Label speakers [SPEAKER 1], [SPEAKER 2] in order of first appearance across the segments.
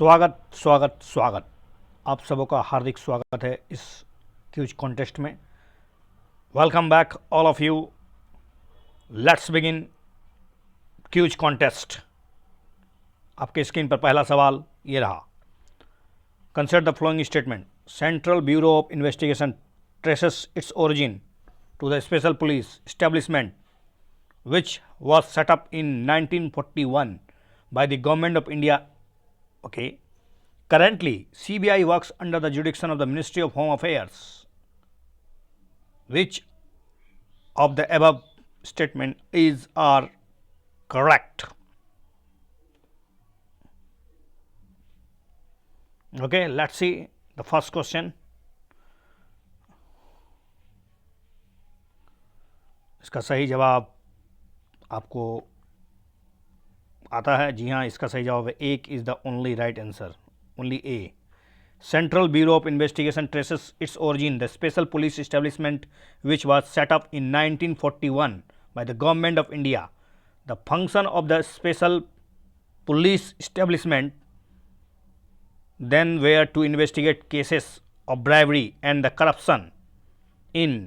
[SPEAKER 1] स्वागत स्वागत स्वागत। आप सबों का हार्दिक स्वागत है इस क्विज कॉन्टेस्ट में। Welcome back all of you. Let's begin quiz contest. आपके स्क्रीन पर पहला सवाल ये रहा। Consider the following statement. Central bureau of investigation traces its origin to the special police establishment which was set up in 1941 by the government of India. Okay. Currently, CBI works under the jurisdiction of the Ministry of Home Affairs. Which of the above statement is or correct? Okay, let's see the first question. इसका सही जवाब आपको आता है। जी हाँ, इसका सही जवाब है एक is the only right answer, only A. Central bureau of investigation traces its origin the special police establishment which was set up in 1941 by the government of India. The function of the special police establishment then were to investigate cases of bribery and the corruption in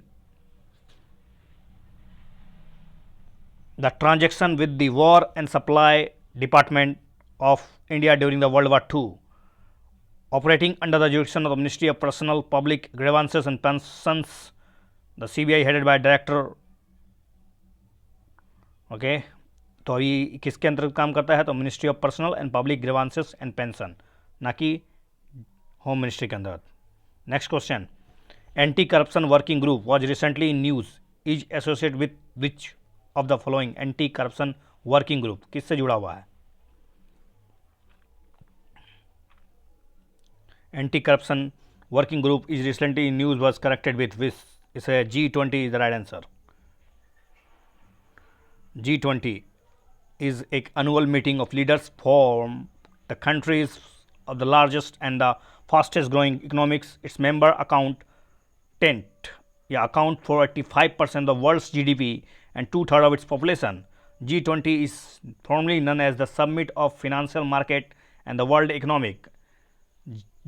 [SPEAKER 1] the transaction with the War and Supply Department of India during the World War II, operating under the jurisdiction of the Ministry of Personal Public Grievances and Pensions, the CBI headed by Director. Okay, तो अभी किसके अंतर्गत काम करता है? तो ministry of personal and public grievances and pension, ना कि होम मिनिस्ट्री के अंतर्गत। Next question. Anti corruption working group was recently in news is associate with which of the following? Anti corruption working group किससे जुड़ा हुआ है? Anti corruption working group is recently in news was connected with which? इसे G20 is the right answer. G20 is an annual meeting of leaders from the countries of the largest and the fastest growing economics. Its member account for 85% of the world's GDP and 2/3 of its population. G20 is formerly known as the Summit of Financial Market and the World Economic.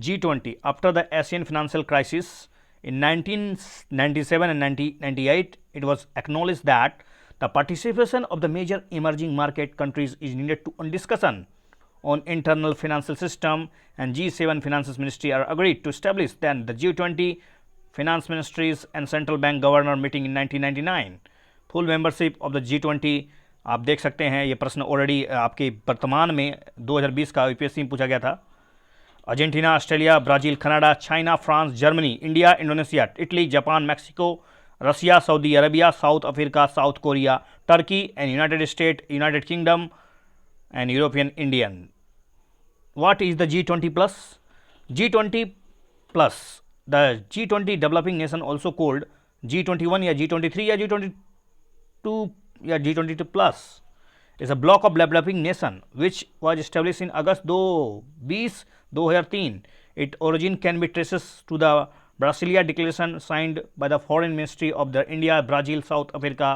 [SPEAKER 1] G20, after the Asian financial crisis in 1997 and 1998, it was acknowledged that the participation of the major emerging market countries is needed to on discussion on internal financial system, and G7 finance ministry are agreed to establish then the G20 finance ministries and central bank governor meeting in 1999. Full membership of the G20 आप देख सकते हैं। ये प्रश्न already आपके वर्तमान में 2020 का यूपीएससी में पूछा गया था। Argentina, Australia, Brazil, Canada, China, France, Germany, India, Indonesia, Italy, Japan, Mexico, Russia, Saudi Arabia, South Africa, South Korea, Turkey and United State, United Kingdom and European Indian. What is the G20 plus? G20 plus, the G20 developing nation also called G21 या G23 या G22 या G22 plus is a block of developing nation which was established in August 2003. Its origin can be traced to the Brasilia Declaration signed by the Foreign Ministry of the India, Brazil, South Africa,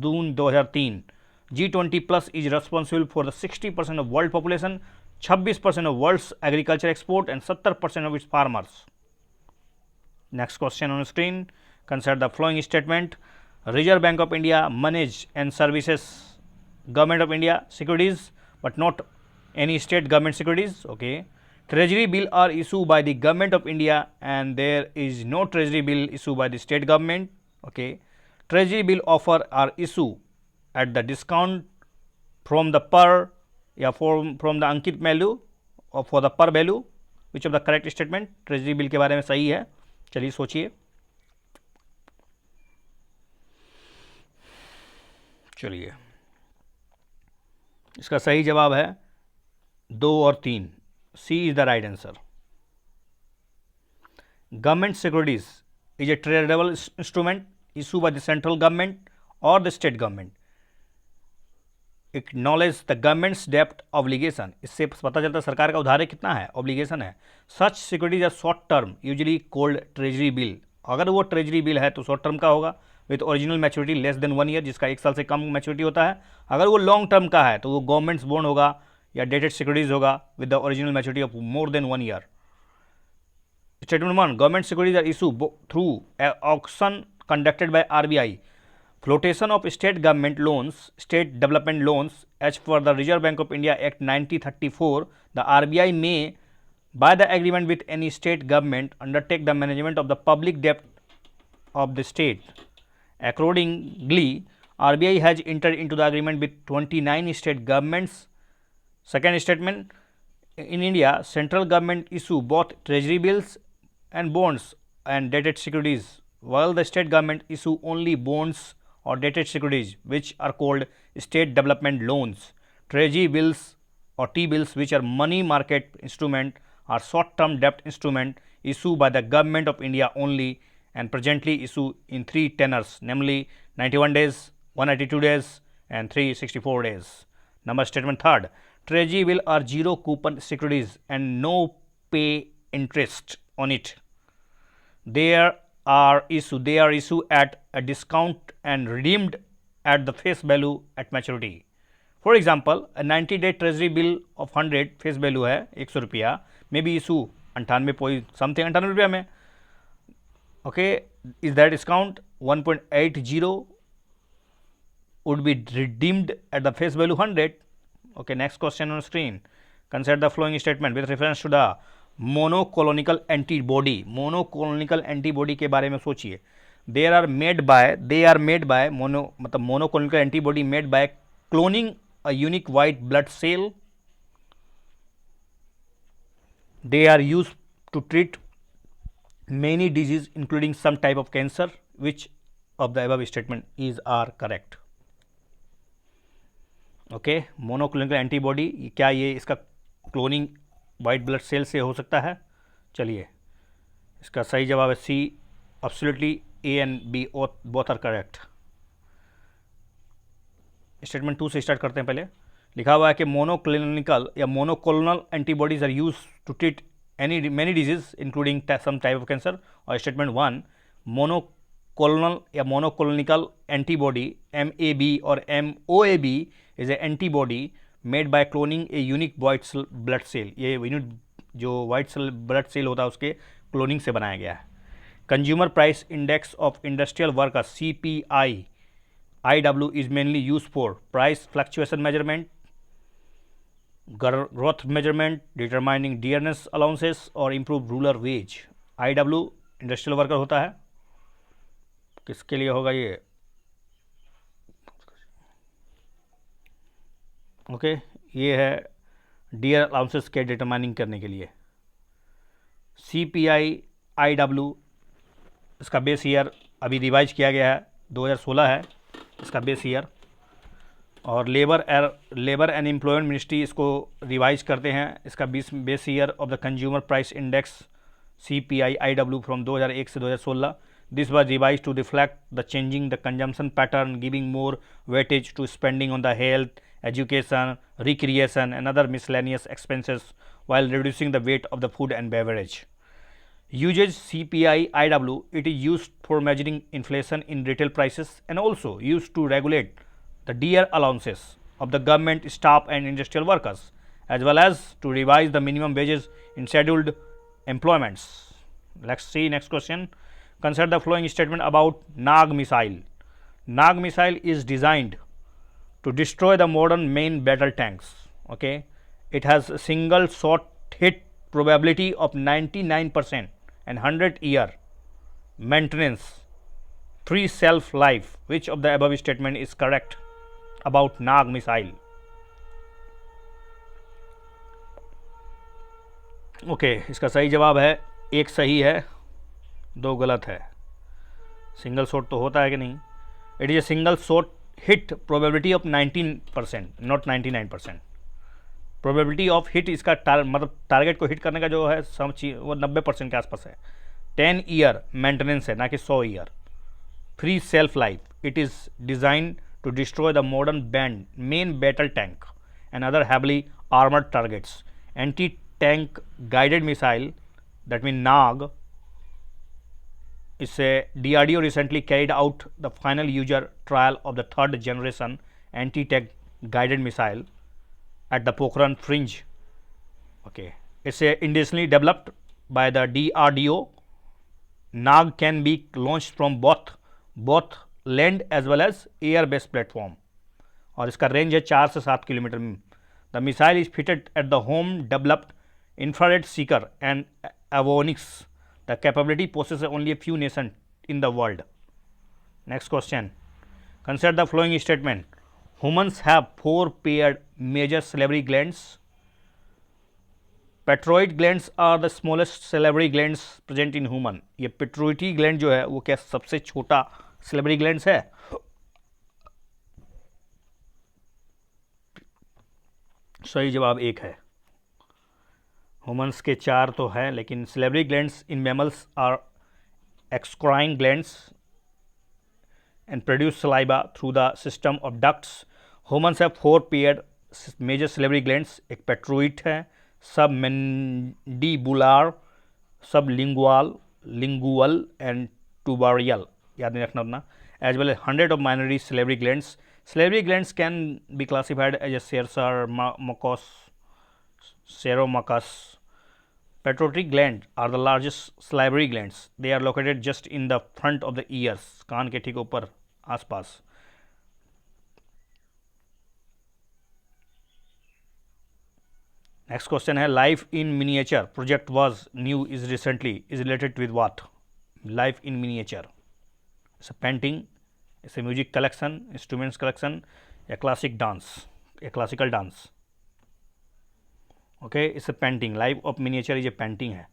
[SPEAKER 1] June 2003. G20 plus is responsible for the 60% of world population, 26% of world's agriculture export and 70% of its farmers. Next question on screen. Consider the following statement. Reserve Bank of India manage and services Government of India securities but not any state government securities. Okay. Treasury bill are issued by the Government of India and there is no treasury bill issued by the state government. Okay. Treasury bill offer are issued at the discount from the per या from the Ankit value or for the per value. Which of the correct statement? Treasury bill के बारे में सही है? चलिए सोचिए। चलिए, इसका सही जवाब है 2 और 3। C is the right answer. Government securities is a tradable instrument issue by the central government और the state government. Acknowledge the government's डेप्ट ऑब्लिगेशन, इससे पता चलता है सरकार का उधार कितना है, ऑब्लिगेशन है। Such securities are short term usually called treasury bill. अगर वो ट्रेजरी बिल है तो शॉर्ट टर्म का होगा with original maturity less than 1 year, जिसका 1 साल से कम मैच्योरिटी होता है। अगर वो लॉन्ग टर्म का है तो वो गवर्नमेंट्स बॉन्ड होगा या डेटेड सिक्योरिटीज होगा with the original maturity of more than 1 year. Statement 1, government securities are issued through an auction conducted by RBI. Flotation of state government loans, state development loans, as per the Reserve Bank of India Act 1934, the RBI may, by the agreement with any state government, undertake the management of the public debt of the state. Accordingly, RBI has entered into the agreement with 29 state governments. Second statement, in India, central government issue both treasury bills and bonds and dated securities, while the state government issue only bonds or dated securities, which are called state development loans. Treasury bills or T-bills, which are money market instrument, are short-term debt instrument issued by the government of India only and presently issued in 3 tenors, namely 91 days, 182 days and 364 days. Number statement third, treasury bill are zero coupon securities and no pay interest on it. They are issued at a discount and redeemed at the face value at maturity. For example, a 90-day treasury bill of 100 face value है 100 रुपया, may be issue 98 रुपया में. Okay, is that discount 1.80 would be redeemed at the face value 100. Okay, next question on screen. Consider the following statement with reference to the monoclonal antibody. Monoclonal antibody के बारे में सोचिए. They are made by monoclonal antibody made by cloning a unique white blood cell. They are use to treat many disease including some type of cancer. Which of the above statement is are correct? Okay, monoclonal antibody, क्या ये इसका cloning white blood cell से हो सकता है? चलिए, इसका सही जवाब है C. Absolutely A and B both are correct. Statement 2 से स्टार्ट करते हैं. पहले लिखा हुआ है कि मोनोक्लिनिकल या monoclonal antibodies are use to treat many disease including some type of cancer. और स्टेटमेंट 1, मोनोकोलोनल या मोनोकोलोनिकल एंटीबॉडी MAB और MOAB is a antibody made by cloning a unique white blood cell. ये unit जो white blood cell होता है उसके cloning से बनाया गया है. Consumer price index of industrial worker CPI IW is mainly used for price fluctuation measurement, growth measurement, determining dearness allowances और improve ruler wage. IW industrial worker होता है. किसके लिए होगा ये? ओके, ये है डियर अलाउंसेस के डिटरमाइनिंग करने के लिए. CPI IW इसका बेस ईयर अभी रिवाइज किया गया है, 2016 है इसका बेस ईयर. और लेबर एंड एम्प्लॉयमेंट मिनिस्ट्री इसको रिवाइज करते हैं. इसका base year of the consumer price index CPI IW from 2001 से 2016. This was revised to reflect the changing the consumption pattern, giving more weightage to spending on the health, education, recreation and other miscellaneous expenses while reducing the weight of the food and beverage. Uses CPI IW, it is used for measuring inflation in retail prices and also used to regulate the DR allowances of the government staff and industrial workers, as well as to revise the minimum wages in scheduled employments. Let's see next question. Consider the following statement about Nag missile. Nag missile is designed to destroy the modern main battle tanks. Okay, it has a single shot hit probability of 99% and 100-year maintenance, free shelf life. Which of the above statement is correct about Nag missile? Okay, इसका सही जवाब है, एक सही है, 2 गलत है. Single shot तो होता है कि नहीं? It is a single shot hit probability of 19%, not 99%. Probability of hit इसका मतलब टारगेट को हिट करने का जो है वो 90% के आसपास है. 10 ईयर मेंटेनेंस है, ना कि 100 year. Free shelf life. It is design to destroy the modern main battle tank and other heavily armoured targets. Anti tank guided missile, that mean Nag, इससे DRDO recently carried out the final user trial of the 3rd generation anti-tank guided missile. at the Pokhran fringe. Okay, it's indigenously developed by the DRDO. Nag can be launched from both land as well as air based platform और इसका range है 4 से 7 kilometre में. The missile is fitted at the home developed infrared seeker and avionics. The capability possess only a few nations in the world. Next question. Consider the following statement. Humans have 4 paired major salivary glands. Petroid glands are the smallest salivary glands present in human. ये पिट्रोइटी gland जो है वो क्या सबसे छोटा salivary glands है. सही जवाब 1 है. ह्यूमंस के 4 तो है, लेकिन salivary glands in mammals are exocrine glands and produce saliva through the system of ducts. Humans have 4 paired major salivary glands. एक पेट्रोइड है, सबमेंडिबुलर, sublingual and tubercle. याद नहीं रखना उतना. As well as 100 of minority salivary glands. Salivary glands can be classified as a seromachus. Pituitary gland are the largest salivary glands. They are located just in the front of the ears. कान के ठीक ऊपर आसपास. Next question है Life in Miniature project was new is recently is related with what? Life in Miniature. It's a painting, it's a music collection, instruments collection, a classic dance, a classical dance. Okay, it's a painting. Life of Miniature is a painting है.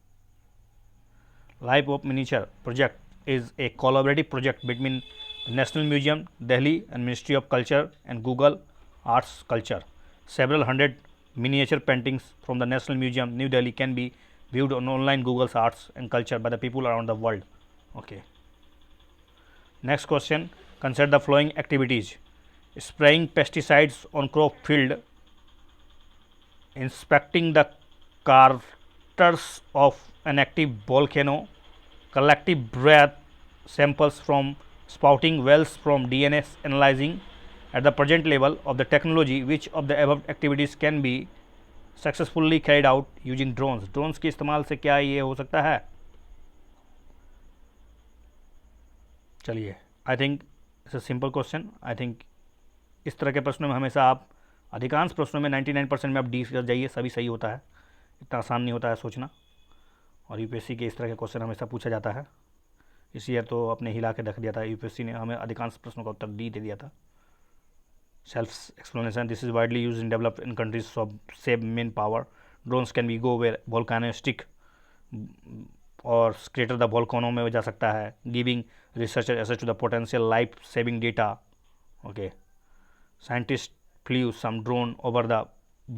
[SPEAKER 1] Life of Miniature project is a collaborative project between National Museum, Delhi and Ministry of Culture and Google Arts Culture. Several hundred miniature paintings from the National Museum, New Delhi can be viewed on online Google's Arts and Culture by the people around the world. Okay. Next question. Consider the following activities. Spraying pesticides on crop field, inspecting the craters of an active volcano, collective breath samples from spouting wells from DNA analyzing. At the present level of the technology, which of the above activities can be successfully carried out using drones? Drones के इस्तेमाल से क्या ये हो सकता है? चलिए, I think it's a simple question. I think इस तरह के प्रश्नों में हमेशा आप अधिकांश प्रश्नों में 99% में आप डी कर जाइए, सभी सही होता है. इतना आसान नहीं होता है सोचना. और यूपीएससी के इस तरह के क्वेश्चन हमेशा पूछा जाता है. इस ईयर तो अपने हिला के रख दिया था यूपीएससी ने, हमें अधिकांश प्रश्नों का उत्तर डी दे दिया था. Self-explanation. This is widely used in developed in countries of save main power. Drones can be go where volcano stick और crater the volcano में जा सकता है. Giving researcher access to the potential life-saving data. Okay. Scientists flew some drone over the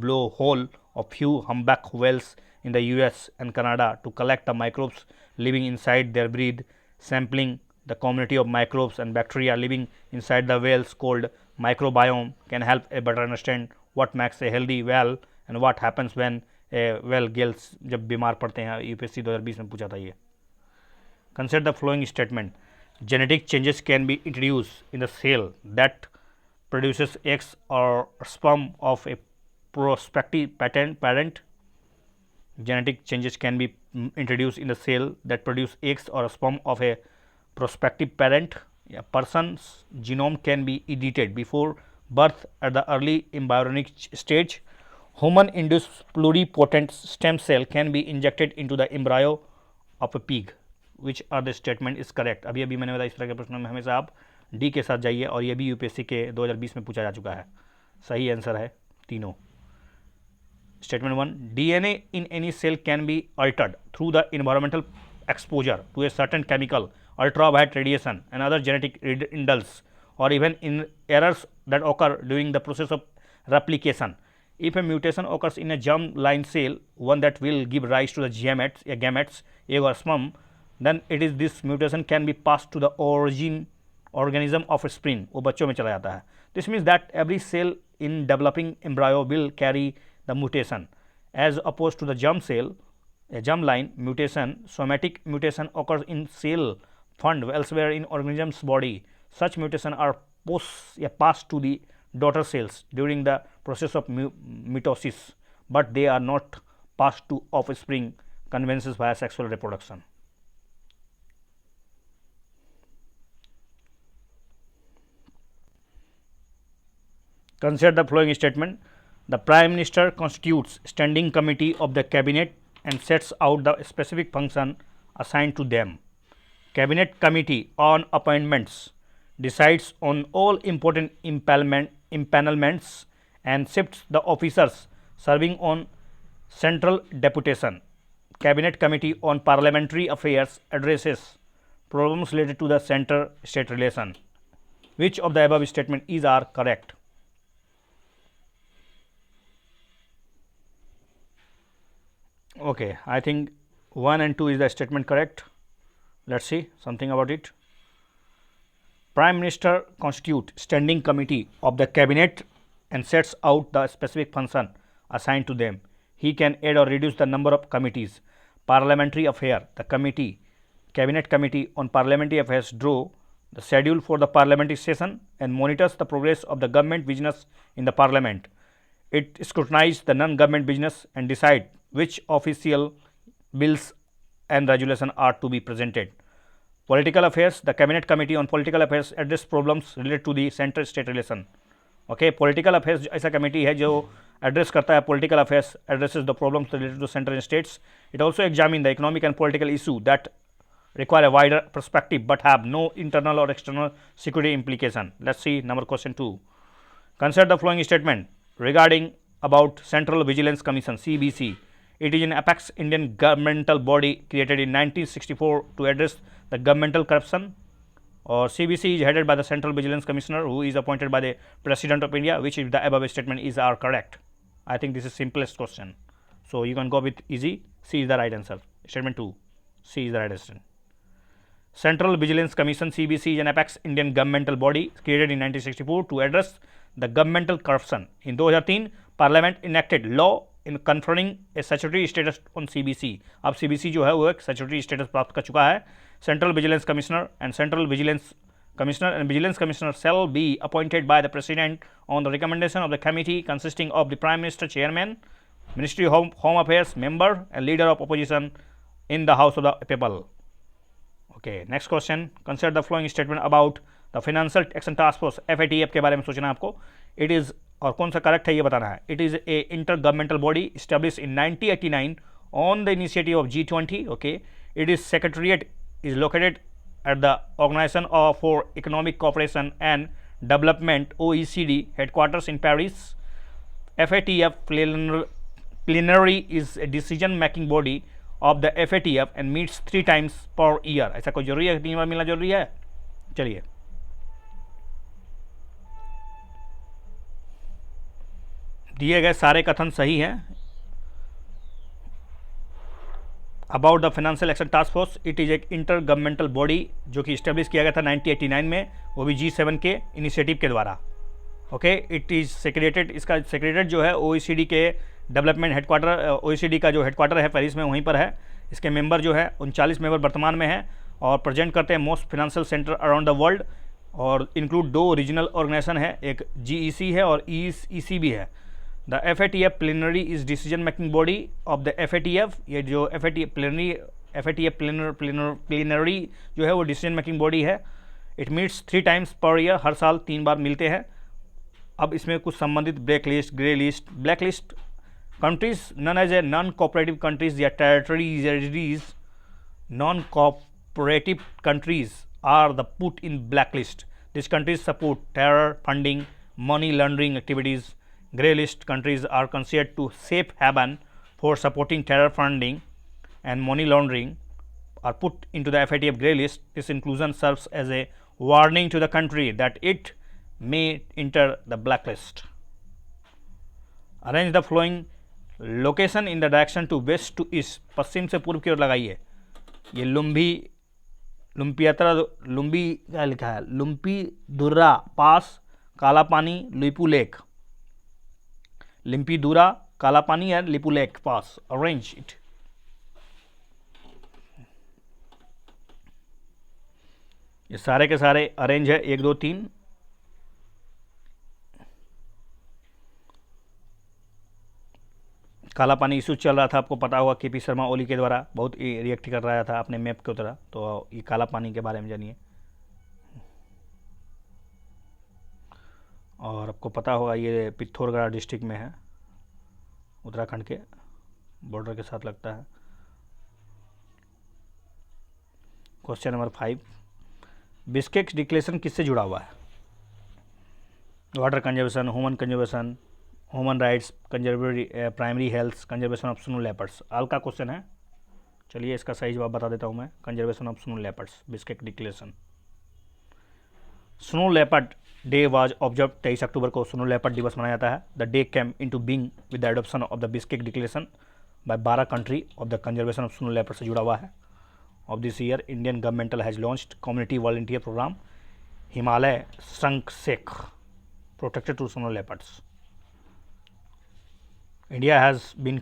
[SPEAKER 1] blowhole of few humpback whales in the US and Canada to collect the microbes living inside their breath, sampling the community of microbes and bacteria living inside the whales called microbiome can help a better understand what makes a healthy whale and what happens when a whale gills जब बीमार पड़ते हैं. UPSC 2020 में पूछा था ये. Consider the following statement. Genetic changes can be introduced in the cell that produces eggs or sperm of a prospective parent. Genetic changes can be introduced in the cell that produce eggs or sperm of a prospective parent. A person's genome can be edited before birth at the early embryonic stage. Human-induced pluripotent stem cell can be injected into the embryo of a pig. Which are the statement is correct? अभी मैंने बताया इस तरह के प्रश्नों में हमेशा आप डी के साथ जाइए, और ये भी यूपीएससी के 2020 में पूछा जा चुका है. सही आंसर है तीनों. Statement 1. DNA in any cell can be altered through the environmental exposure to a certain chemical, ultraviolet radiation and other genetic indults, or even in errors that occur during the process of replication. If a mutation occurs in a germ-line cell, one that will give rise to the gametes, egg or sperm, then this mutation can be passed to the organism of a spleen. वो बच्चों में चला जाता है. This means that every cell in developing embryo will carry the mutation, as opposed to the germ cell, a germ-line mutation. Somatic mutation occurs in cell found elsewhere in organism's body. Such mutations are passed to the daughter cells during the process of mitosis, but they are not passed to offspring conveyances via sexual reproduction. Consider the following statement. The Prime Minister constitutes standing committee of the cabinet and sets out the specific function assigned to them. Cabinet committee on appointments decides on all important impanelments and shifts the officers serving on central deputation. Cabinet committee on parliamentary affairs addresses problems related to the center state relation. Which of the above statement is are correct? Okay, I think 1 and 2 is the statement correct. Let's see something about it. Prime Minister constitute standing committee of the cabinet and sets out the specific function assigned to them. He can add or reduce the number of committees. Parliamentary affair, the committee, cabinet committee on parliamentary affairs draw the schedule for the parliamentary session and monitors the progress of the government business in the parliament. It scrutinizes the non-government business and decide which official bills and resolution are to be presented. Political affairs, the cabinet committee on political affairs address problems related to the center state relation. Okay, political affairs ऐसा committee है जो address करता है political affairs, addresses the problems related to center and states. It also examines the economic and political issue that require a wider perspective but have no internal or external security implication. Let's see number question 2. Consider the following statement regarding about Central Vigilance Commission CBC. It is an apex Indian governmental body created in 1964 to address the governmental corruption. Or CBC is headed by the Central Vigilance Commissioner who is appointed by the President of India. Which of the above statement is are correct? I think this is simplest question. So you can go with easy. C is the right answer. Statement 2. C is the right answer. Central Vigilance Commission CBC is an apex Indian governmental body created in 1964 to address the governmental corruption. In 2003 Parliament enacted law in conferring a statutory status on CBC. अब CBC जो है वो एक statutory status प्राप्त कर चुका है. Central Vigilance Commissioner and Vigilance Commissioner shall be appointed by the President on the recommendation of the committee consisting of the Prime Minister Chairman, Ministry of Home Affairs member and leader of opposition in the House of the People. Okay, next question. Consider the following statement about the Financial Action Task Force FATF के बारे में सोचना है आपको. It is और कौन सा correct है ये बताना है. It is a intergovernmental body established in 1989 on the initiative of G20. Okay, it is secretariat is located at the Organization for Economic Cooperation and Development OECD headquarters in Paris. FATF plenary is a decision making body of the FATF and meets 3 times per year. ऐसा कोई जरूरी है 3 बार मिलना जरूरी है? चलिए दिए गए सारे कथन सही हैं. About the financial action task force, it is एक इंटर गवर्नमेंटल बॉडी जो कि इस्टेब्लिश किया गया था 1989 में, वो भी G7 के इनिशिएटिव के द्वारा. ओके, इट इज़ सेक्रेटेड, इसका सेक्रेटेड जो है OECD के डेवलपमेंट हेडक्वार्टर, OECD का जो हेडक्वार्टर है पेरिस में वहीं पर है. इसके मेंबर जो है 39 मेंबर वर्तमान में हैं और प्रेजेंट करते हैं most financial centre around the world और इंक्लूड 2 रीजनल ऑर्गेनाइजेशन है, एक GEC है और EC भी है. The FATF plenary is decision making body of the FATF. ये जो FATF प्लेनरी जो है वो डिसीजन मेकिंग बॉडी है. It meets 3 times per year, हर साल 3 बार मिलते हैं. अब इसमें कुछ संबंधित black list, grey list, black list countries known as a non-cooperative countries या territories. Non-cooperative countries are the put in blacklist. These countries support terror funding, money laundering activities. Grey list countries are considered to safe haven for supporting terror funding and money laundering are put into the FATF grey list. This inclusion serves as a warning to the country that it may enter the blacklist. Arrange the following location in the direction to west to east. पश्चिम से पूर्व की ओर लगाइए. ये लुम्पी क्या लिखा है, लुम्पी दुर्रा पास, काला पानी, लिपू लेक. लिम्पी दुरा, काला पानी and Lipu lake pass. Arrange it. ये सारे के सारे अरेंज है 1 2 3. काला पानी इशू चल रहा था, आपको पता होगा, केपी शर्मा ओली के द्वारा बहुत रिएक्ट कर रहा था अपने मैप की तरह। तो ये काला पानी के बारे में जानिए। और आपको पता होगा ये पिथौरगढ़ डिस्ट्रिक्ट में है, उत्तराखंड के बॉर्डर के साथ लगता है। क्वेश्चन नंबर 5, बिस्केक डिक्लेरेशन किससे जुड़ा हुआ है? Water conservation, human rights, primary health, conservation of snow leopards. आल का क्वेश्चन है। चलिए इसका सही जवाब बता देता हूँ मैं, conservation of snow leopards, Bishkek declaration. Snow leopard day was observe 23 October को स्नो लेपर्ड दिवस मनाया जाता है। The day came into being with the adoption of the Bishkek declaration by 12 country of the conservation of snow leopard से जुड़ा हुआ है। Of this year Indian governmental has launched community volunteer programme Himalaya संकसेक protected to snow leopards. India has been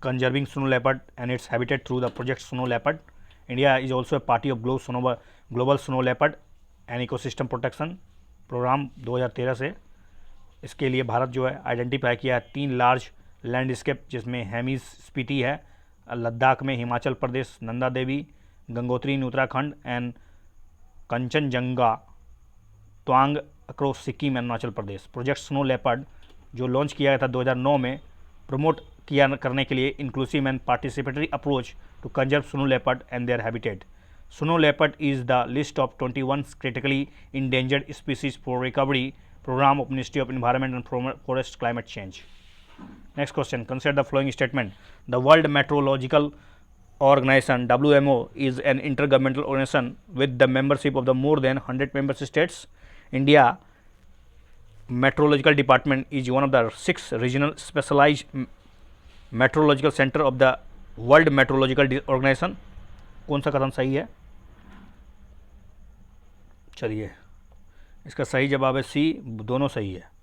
[SPEAKER 1] conserving snow leopard and its habitat through the project Snow Leopard. India is also a party of global snow leopard and ecosystem protection program 2013 से। इसके लिए भारत जो है identify किया है 3 large landscape, जिसमें हेमिस स्पीति है लद्दाख में, Himachal Pradesh Nanda Devi, Gangotri in Uttarakhand and Kanchenjunga Tawang across Sikkim and Arunachal Pradesh. Project snow leopard जो लॉन्च किया गया था 2009 में, प्रमोट किया करने के लिए inclusive and participatory approach to conserve snow leopard and their habitat. Snow leopard is the list of 21 critically endangered species for recovery program of ministry of environment and forest climate change. Next question, consider the following statement. The world meteorological organization WMO is an intergovernmental organization with the membership of the more than 100 member states. India Meteorological Department is one of the 6 regional specialized meteorological center of the World Meteorological Organization. कौन सा कथन सही है? चलिए इसका सही जवाब है सी, दोनों सही है।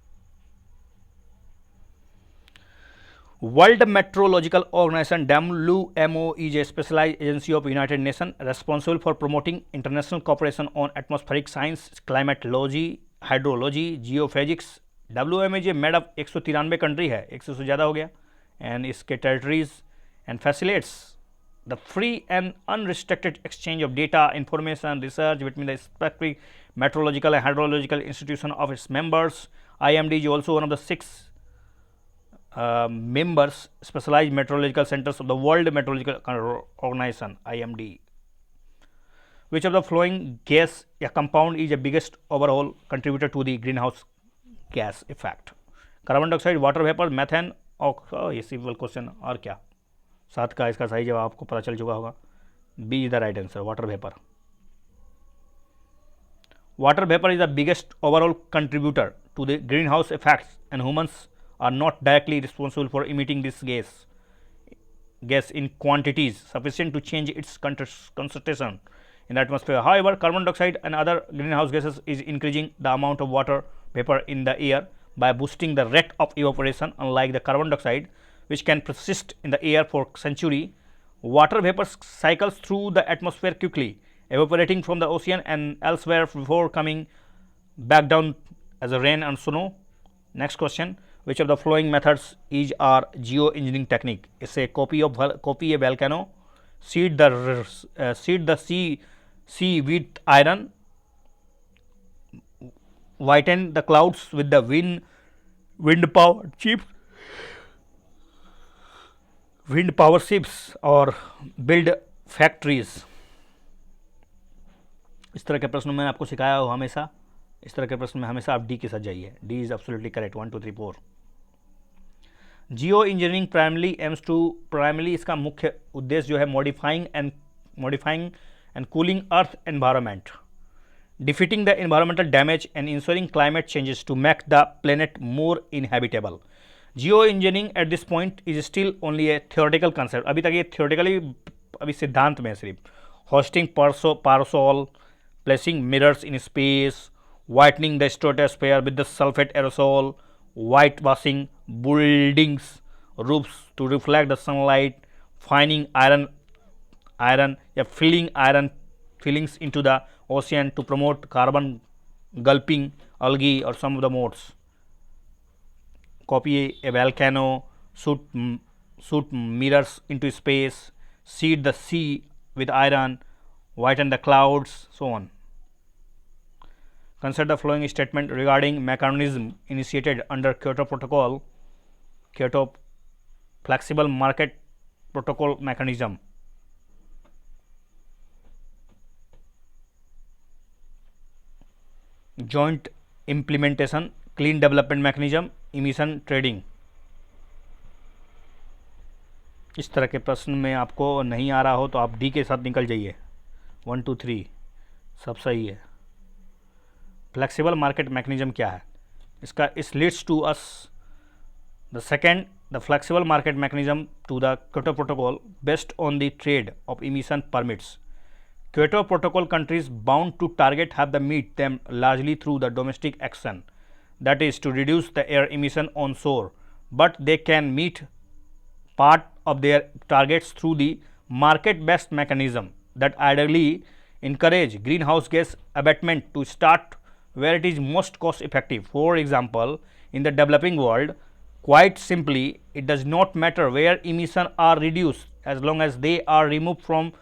[SPEAKER 1] World Meteorological Organization WMO is a specialized agency of United Nations responsible for promoting international cooperation on atmospheric science, climatology, hydrology, geophysics. WMO is made up 193 country है, 100 से ज़्यादा हो गया, एंड इसके territories and facilitates the free and unrestricted exchange of data, information, research between the specific meteorological and hydrological institution of its members. IMD is also one of the 6 members specialized meteorological centers of the World Meteorological Organization IMD. Which of the following gas या compound is the biggest overall contributor to the greenhouse gas effect? Carbon dioxide, water vapour, methane और ये simple question. और क्या 7 का इसका सही जवाब आपको पता चल चुका होगा, B is the right answer, water vapour. Water vapour is the biggest overall contributor to the greenhouse effects and humans are not directly responsible for emitting this gas in quantities sufficient to change its concentration in the atmosphere. However, carbon dioxide and other greenhouse gases is increasing the amount of water vapor in the air by boosting the rate of evaporation. Unlike the carbon dioxide, which can persist in the air for centuries, water vapor cycles through the atmosphere quickly, evaporating from the ocean and elsewhere before coming back down as a rain and snow. Next question, which of the following methods is our geoengineering technique? It's a copy a volcano, seed the sea with iron, whiten the clouds with the wind power ships, or build factories. इस तरह के प्रश्न में आपको सिखाया हो हमेशा, इस तरह के प्रश्न में हमेशा आप डी के साथ जाइए। D is absolutely correct, 1 2 3 4। Geo engineering primarily इसका मुख्य उद्देश्य जो है modifying and cooling earth environment, defeating the environmental damage and ensuring climate changes to make the planet more inhabitable. Geo engineering at this point is still only a theoretical concept. अभी तक ये theoretically अभी सिद्धांत में सिर्फ। Hosting parasol, placing mirrors in space, whitening the stratosphere with the sulfate aerosol, whitewashing buildings roofs to reflect the sunlight, finding iron या filling iron fillings into the ocean to promote carbon gulping algae or some of the modes. Copy a volcano, shoot mirrors into space, seed the sea with iron, whiten the clouds, so on. Consider the following statement regarding mechanism initiated under Kyoto Protocol. Kyoto Flexible Market Protocol mechanism. Joint implementation, clean development mechanism, emission trading. इस तरह के प्रश्न में आपको नहीं आ रहा हो तो आप डी के साथ निकल जाइए. 1 2 3 सब सही है. फ्लेक्सिबल मार्केट मैकेनिज्म क्या है इसका? This leads to us the second the flexible market mechanism to the Kyoto protocol based on the trade of emission permits. Kyoto Protocol countries bound to target have the meet them largely through the domestic action, that is to reduce the air emission on shore, but they can meet part of their targets through the market based mechanism that ideally encourage greenhouse gas abatement to start where it is most cost effective. For example, in the developing world, quite simply, it does not matter where emissions are reduced as long as they are removed from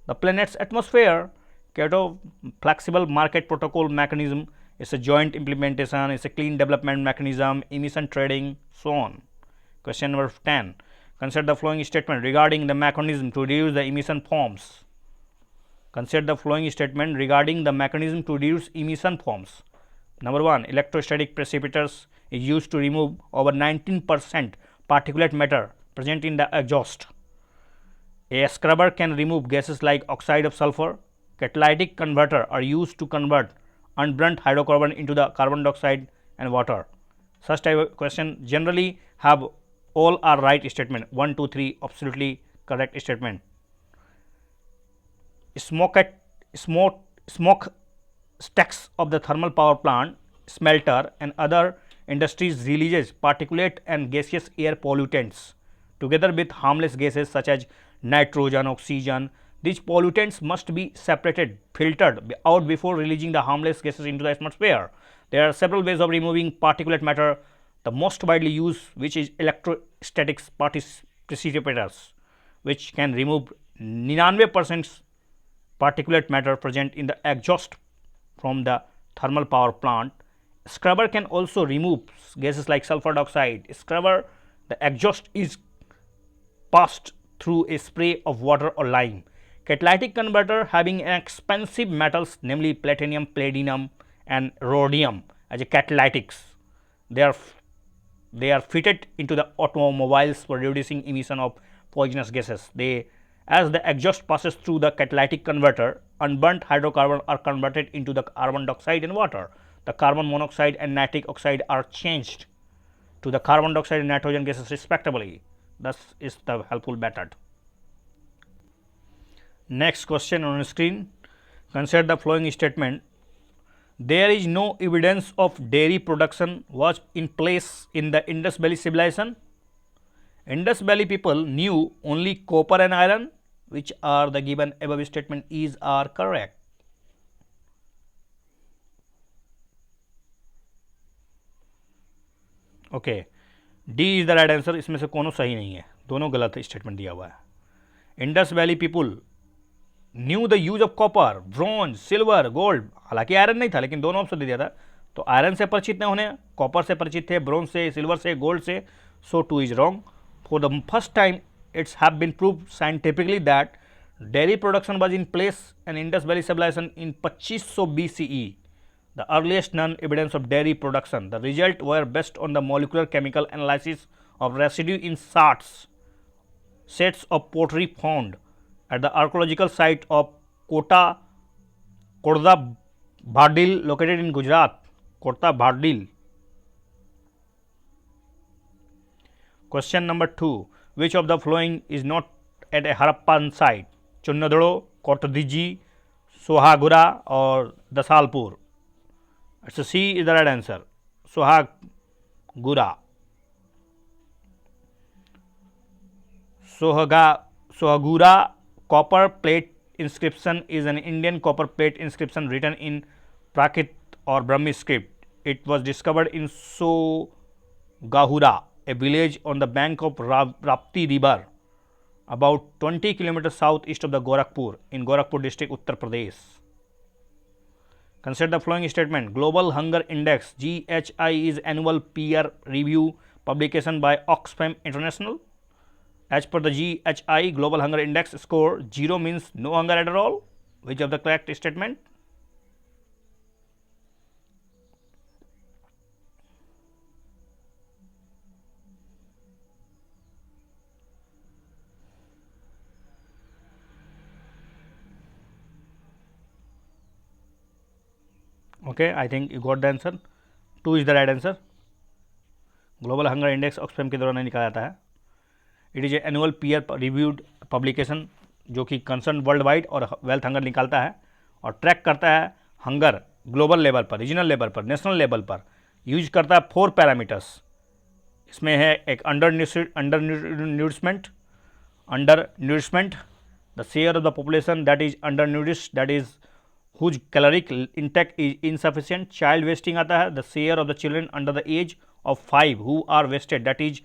[SPEAKER 1] the planet's atmosphere. Kyoto Flexible Market Protocol mechanism is a joint implementation, it's a clean development mechanism, emission trading, so on. Question number 10. Consider the following statement regarding the mechanism to reduce the emission forms. Consider the following statement regarding the mechanism to reduce emission forms. Number 1. Electrostatic precipitors is used to remove over 19% particulate matter present in the exhaust. A scrubber can remove gases like oxide of sulfur. Catalytic converter are used to convert unburnt hydrocarbon into the carbon dioxide and water. Such type of question generally have all are right statement. 1 2 3 absolutely correct statement. Smoke stacks of the thermal power plant, smelter and other industries releases particulate and gaseous air pollutants together with harmless gases such as nitrogen, oxygen. These pollutants must be separated, filtered out before releasing the harmless gases into the atmosphere. There are several ways of removing particulate matter. The most widely used, which is electrostatic precipitors, which can remove 99% particulate matter present in the exhaust from the thermal power plant. Scrubber can also remove gases like sulfur dioxide. Scrubber, the exhaust is passed through a spray of water or lime. Catalytic converter having expensive metals, namely platinum, palladium and rhodium as a catalytics. They are fitted into the automobiles for reducing emission of poisonous gases. As the exhaust passes through the catalytic converter, unburnt hydrocarbons are converted into the carbon dioxide and water. The carbon monoxide and nitric oxide are changed to the carbon dioxide and nitrogen gases respectively. Thus is the helpful method. Next question on screen. Consider the following statement. There is no evidence of dairy production was in place in the Indus Valley civilization. Indus Valley people knew only copper and iron, which are the given above statement is are correct. Okay. D is the right answer. इसमें से कोनो सही नहीं है, दोनों गलत statement दिया हुआ है. Indus valley people new the use of copper, bronze, silver, gold. हालांकि आयरन नहीं था लेकिन दोनों ऑप्शन दे दिया था. तो आयरन से परिचित नहीं होने, कॉपर से परिचित थे, ब्रॉन्ज से, सिल्वर से, गोल्ड से. So 2 is wrong. For the first time it's have been proved scientifically that dairy production was in place in Indus Valley civilization in 2500 BCE. The earliest known evidence of dairy production. The results were based on the molecular chemical analysis of residue in sets of pottery found at the archaeological site of Kota Bhadil located in Gujarat. Kota Bhadil. Question number 2. Which of the following is not at a Harappan site? Chunnadoro, Kotadiji, Sohagura or Dasalpur? So C is the right answer. Sohagura. Sohagura copper plate inscription is an Indian copper plate inscription written in Prakrit or Brahmi script. It was discovered in Sogahura, a village on the bank of Rapti River, about 20 kilometers southeast of the Gorakhpur in Gorakhpur district, Uttar Pradesh. Consider the following statement. Global Hunger Index GHI is annual peer review publication by Oxfam International. As per the GHI Global Hunger Index score, 0 means no hunger at all. Which of the correct statement? Okay, I think you got the answer. 2 is the right answer. Global hunger index Oxfam के दौरान निकाला जाता है. It is a annual peer reviewed publication जो कि concern world wide और wealth hunger निकालता है और ट्रैक करता है हंगर ग्लोबल लेवल पर, रीजनल लेवल पर, नेशनल लेवल पर. यूज करता है 4 पैरामीटर्स. इसमें है एक undernourishment, the share of the population that is undernourish, that is whose caloric intake is insufficient. Child wasting आता है, the share of the children under the age of 5 who are wasted, that is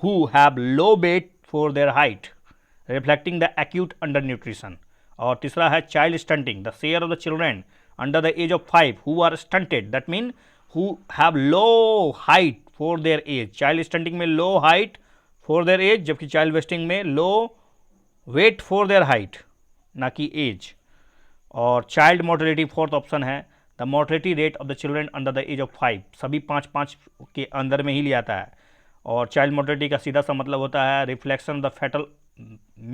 [SPEAKER 1] who have low weight for their height, reflecting the acute undernutrition. और तीसरा है child stunting, the share of the children under the age of 5 who are stunted, that mean who have low height for their age. child stunting में low height for their age, जबकि child wasting में low weight for their height, ना कि age. और child mortality fourth option है, the mortality rate of the children under the age of 5. सभी 5 के अंदर में ही लिया जाता है. और चाइल्ड मोर्टेलिटी का सीधा सा मतलब होता है reflection the fatal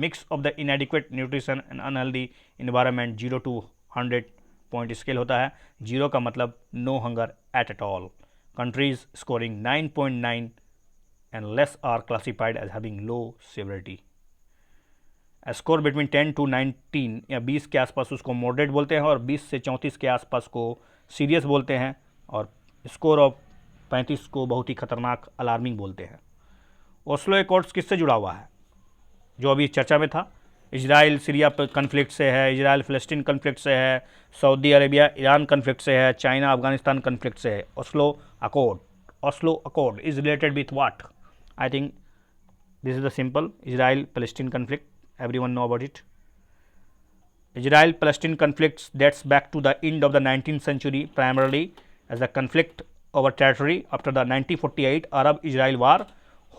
[SPEAKER 1] mix of the inadequate nutrition and unhealthy environment. 0 to 100 point scale होता है. 0 का मतलब no hunger at all. Countries scoring 9.9 and less are classified as having low severity. Score between 10 to 19 या 20 के आसपास उसको moderate बोलते हैं और 20 से 34 के आसपास को सीरियस बोलते हैं और स्कोर ऑफ 35 को बहुत ही खतरनाक अलार्मिंग बोलते हैं. ओस्लो एकॉर्ड्स किससे जुड़ा हुआ है जो अभी चर्चा में था? इजराइल सीरिया कन्फ्लिक्ट से है, इजराइल फ़लस्तीन कन्फ्लिक्ट से है, सऊदी अरेबिया ईरान कन्फ्लिक्ट से है, चाइना अफगानिस्तान कन्फ्लिक्ट से है. Oslo accord is related with what? I think this is the simple. Israel Palestine conflict, everyone know about it. Israel-Palestine conflicts dates back to the end of the 19th century, primarily as a conflict over territory. After the 1948 Arab-Israel war,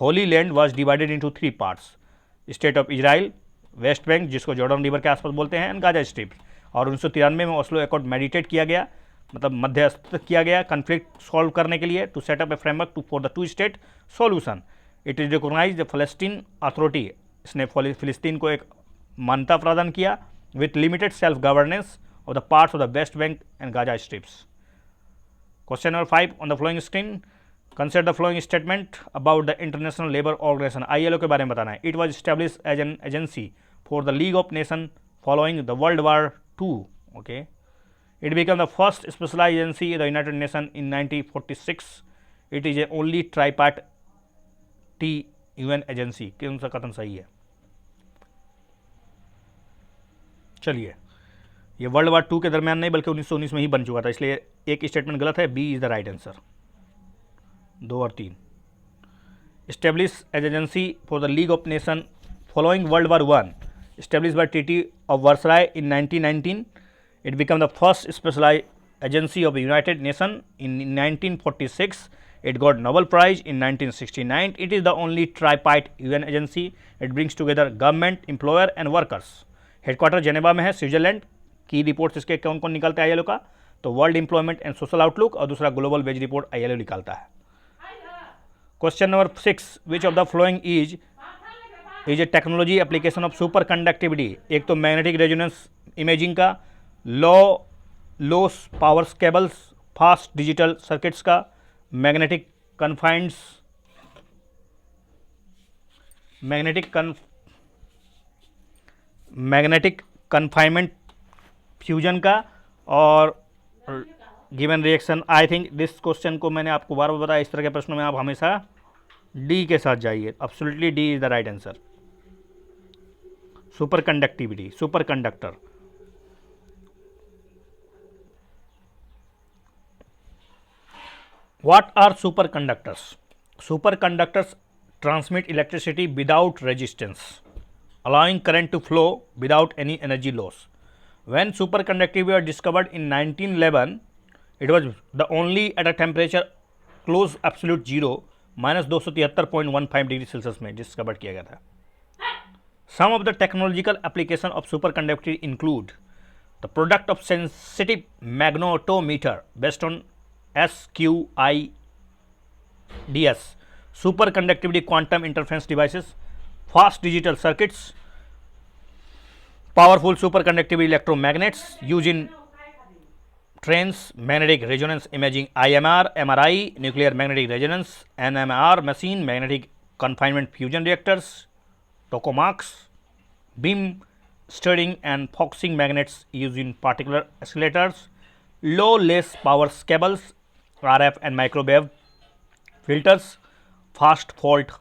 [SPEAKER 1] Holy Land was divided into 3 parts: State of Israel, West Bank जिसको Jordan river के आसपास बोलते हैं, and Gaza strip. और 1993 में Oslo accord meditate किया गया, मतलब मध्यस्थ किया गया कन्फ्लिक्ट सॉल्व करने के लिए, to set up a framework for the 2 state solution. It is recognise the Palestine authority. इसने फ़िलिस्तीन को एक मान्यता प्रदान किया with limited self governance of the parts of the West Bank and Gaza strips. Question number 5 on the following screen. Consider the following statement about the international labour organisation. ILO के बारे में बताना है. It was establish as an agency for the League of Nation following the World War 2. Okay. It become the first specialise agency the United Nation in 1946. It is a only tripartite UN agency. कौन सा कथन सही है? चलिए, ये world War 2 के दरमियान नहीं बल्कि 1919 में ही बन चुका था, इसलिए एक स्टेटमेंट गलत है. B is the right answer. 2 और 3. Establish as agency for the League of Nation following world war 1. Establish by treaty of Versailles in 1919. It become the first specialise agency of the United Nation in 1946. It got Nobel Prize in 1969. It is the only tripartite UN agency. It brings together government, employer and workers. Headquarter Geneva में है, Switzerland. की reports इसके कौन कौन निकालते हैं ILO का? तो world employment and social outlook और दूसरा ग्लोबल वेज रिपोर्ट ILO निकालता है. Question number 6. Which of the following is a technology application of super conductivity? एक तो मैग्नेटिक रेजोनेंस इमेजिंग का, low powers cables, fast digital circuits का, magnetic confinement fusion का, और given reaction. I think this question को मैंने आपको बार बार बताया, इस तरह के प्रश्नों में आप हमेशा डी के साथ जाइए. Absolutely D is the right answer. Super conductivity, super conductor. What are superconductors? Superconductors transmit electricity without resistance, allowing current to flow without any energy loss. When superconductivity was discovered in 1911, it was the only at a temperature close absolute zero -273.15 degree Celsius में discover किया गया था. Some of the technological application of superconductivity include the product of sensitive magnetometer based on SQIDS, superconductivity quantum interference devices, fast digital circuits, powerful superconductivity electromagnets used in trains, magnetic resonance imaging IMR, MRI, nuclear magnetic resonance NMR machine, magnetic confinement fusion reactors, tokamaks, beam stirring and focusing magnets used in particular accelerators, low less power cables, RF and microwave filters, fast fault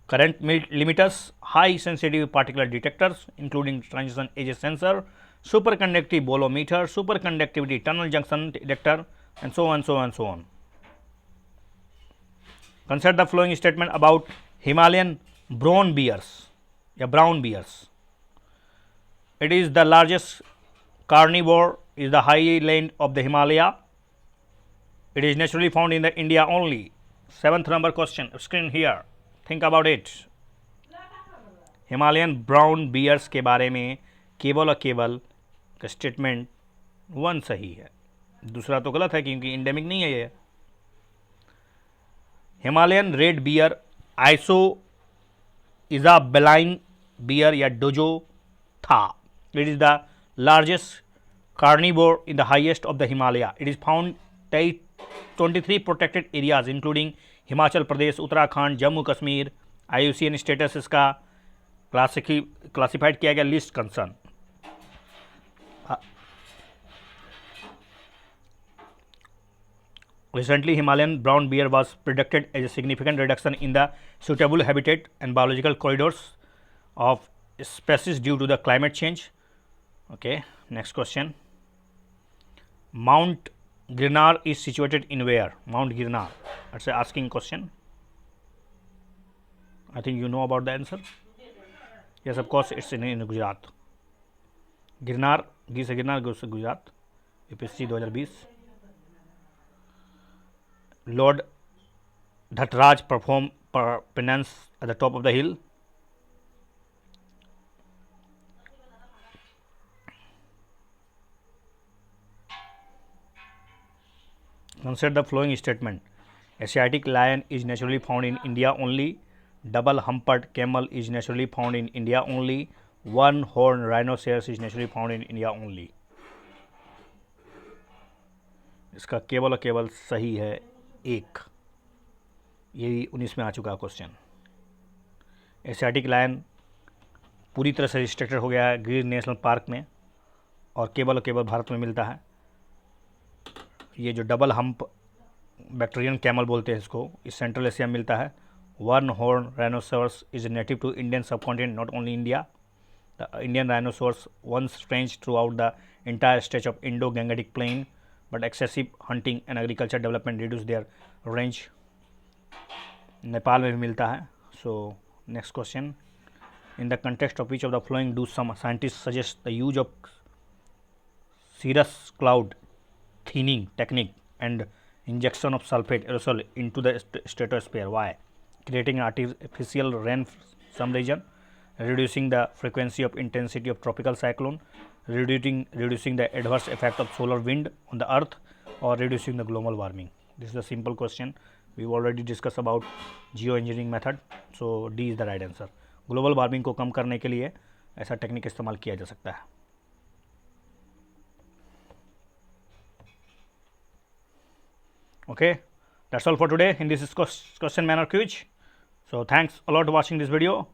[SPEAKER 1] current limiters, high sensitivity particle detectors including transition edge sensor, superconductivity bolometer, superconductivity tunnel junction detector, and so on, so on, so on. Consider the following statement about Himalayan brown bears. Brown bears. It is the largest carnivore, is the highland of the Himalaya. It is naturally found in the India only. 7th number question, screen here. Think about it. Himalayan brown bears के बारे में केवल और केवल का statement 1 सही है, दूसरा तो गलत है क्योंकि इंडेमिक नहीं है ये. हिमालयन रेड बियर, आइसो इजाबेलाइन बियर या डोजो था. It is the largest carnivore in the highest of the Himalaya. It is found 23 protected areas including Himachal Pradesh, Uttarakhand, Jammu Kashmir. IUCN status इसका क्लासिफाइड किया गया least concern. Recently, Himalayan brown bear was predicted as a significant reduction in the suitable habitat and biological corridors of species due to the climate change. Okay, next question. Mount Girnar is situated in where? Mount Girnar. That's an asking question. I think you know about the answer. Yes, of course, it's in Gujarat. Girnar, Girnar goes to Gujarat. UPSC 2020. Lord Dhathraj performed penance at the top of the hill. Consider the following statement. Asiatic lion is naturally found in India only. Double humped camel is naturally found in India only. One horned rhinoceros is naturally found in India only. इसका केवल और केवल सही है एक. यही 19 में आ चुका क्वेश्चन. एशियाटिक लायन पूरी तरह से रिस्ट्रिक्टेड हो गया है गिर नेशनल पार्क में और केवल भारत में मिलता है. ये जो डबल हम्प बैक्टीरियन कैमल बोलते हैं इसको, इस सेंट्रल एशिया में मिलता है. One horn rhinoceros is native to Indian subcontinent, not only India. The Indian rhinoceros once range throughout the entire stretch of Indo Gangetic plain, but excessive hunting and agriculture development reduce their range. Nepal में भी मिलता है. So next question, in the context of which of the following do some scientists suggest the use of cirrus cloud thinning technique and injection of sulfate aerosol into the stratosphere? Why? Creating an artificial rain some region, reducing the frequency of intensity of tropical cyclone, reducing the adverse effect of solar wind on the earth, or reducing the global warming. This is a simple question. We've already discussed about geoengineering method. So D is the right answer. Global warming को कम करने के लिए ऐसा technique इस्तेमाल किया जा सकता है. Okay, that's all for today in this question manner quiz. So thanks a lot for watching this video.